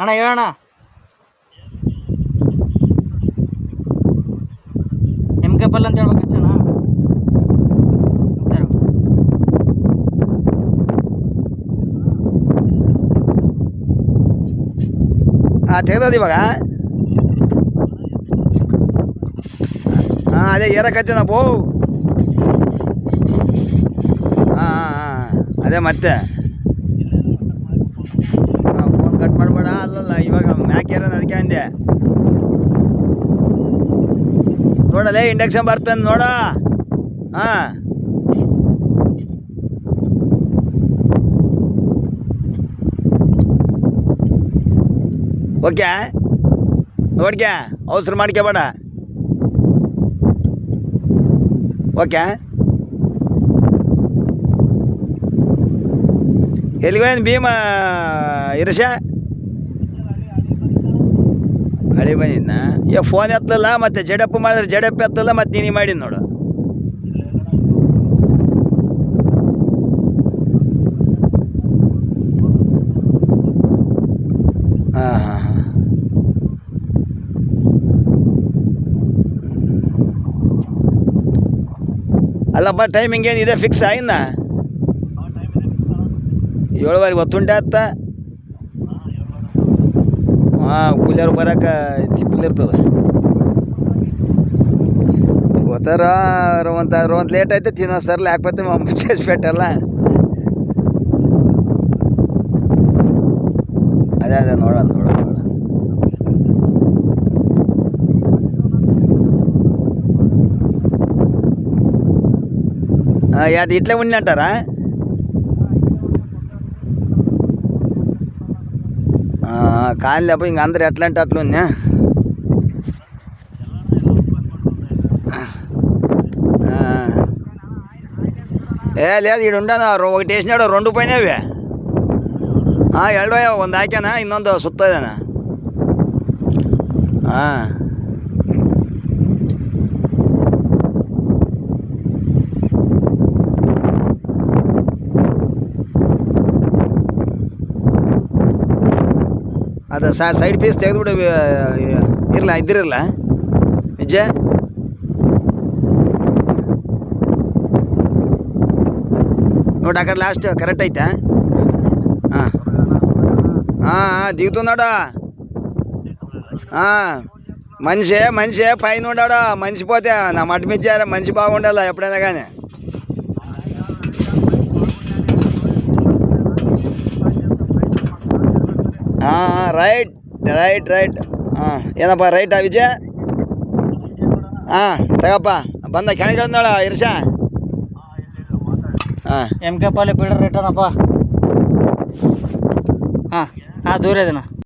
ಅಣ್ಣ ಹೇಳಣ್ಣ. M K ಪಲ್ ಅಂತ ಹೇಳ್ಬೇಕು ಅಷ್ಟೇನಾ? ಸರ್ ತೆಗ್ದದ ಇವಾಗ. ಹಾಂ ಅದೇ ಏರಕತ್ತೆ ನಾವು. ಹಾಂ ಅದೇ ಮತ್ತೆ ಫೋನ್ ಕಟ್ ಮಾಡಬೇಡ. ಅಲ್ಲಲ್ಲ ಇವಾಗ ಮ್ಯಾಕ್ ಏರೋದು ಅದಕ್ಕೆ ಅಂದೆ. ನೋಡಲೇ ಇಂಡಕ್ಷನ್ ಬರ್ತಂದು ನೋಡ. ಹಾಂ ಓಕೆ ನೋಡ್ಕೆ ಅವಸರ ಮಾಡ್ಕೋಬೇಡ. ಓಕೆ ಎಲ್ಲಿಗೋಯ್ತು ಭೀಮ ಇರಶ? ಹಳಿ ಬಂದಿದ್ನ? ಫೋನ್ ಎತ್ತಲ್ಲ, ಮತ್ತೆ ಜಡಪ್ಪ ಮಾಡಿದ್ರೆ ಜಡಪ್ಪ ಎತ್ತಲ್ಲ, ಮತ್ತೆ ನೀನು ಮಾಡಿದ್ ನೋಡು. ಹಾಂ ಹಾಂ ಹಾಂ ಅಲ್ಲಪ್ಪ ಟೈಮಿಂಗ್ ಏನಿದೆ ಫಿಕ್ಸ್ ಇನ್ನ? 7:30 ಗೊತ್ತುಂಟೆ ಆತ್ತ. ಹಾಂ ಕೂಲಿಯವ್ರು ಬರೋಕೆ ತಿಪ್ಪಲಿರ್ತದೆ. ಗೊತ್ತಾರ ಒಂದು ಲೇಟ್ ಆಯ್ತು ತಿನ್ನೋ ಸರ್ಲಿ ಹಾಕ್ಬತ್ತೆ ಮುಚ್ಚೇಸ್ಪೇಟಲ್ಲ. ಅದೇ ನೋಡೋಣ. ಎರಡು ಇಟ್ಲೆ ಉಣ್ಣೆ ಅಂಟಾರ. ಕಾಲಿನಪ್ಪ ಹಿಂಗೆ ಅಂದ್ರೆ ಅಟ್ಲಂಟ ಅಟ್ಲುನ್ಯ. లేదు ఈడు ఉండను. ఒకటి వేసినాడు, 2 పోయినవి. 2 ಒಂದು ಹಾಕ್ಯಾನ, ಇನ್ನೊಂದು ಸುತ್ತ ಇದಾನ. ಅದು ಸೈಡ್ ಪೀಸ್ ತೆಗೆದುಬಿಡು. ಇದ್ದಿರಲ್ಲ ವಿಜಯ. ನೋಡಿ ಆ ಕಡೆ ಲಾಸ್ಟ್ ಕರೆಕ್ಟ್ ಐತಾ? ಹಾಂ దిగుతుంది ನೋಡ. మనిషి పైన ఉన్నాడా? మనిషి పోతే నా మట్టి మించారా? మనిషి బాగుండాల ఎప్పుడైనా కానీ. ರೈಟ್ ಏನಪ್ಪ ರೈಟಾ ವಿಜಯ? ತಗಪ್ಪ ಬಂದ ಕೆಳಗಿಳಂದಳ ಇರ್ಷ. ಎಮ್ ಕೆ ಪಾಲಿ ಪೀಡರ್ ರೇಟನಪ್ಪ. ದೂರ ಇದೀನ.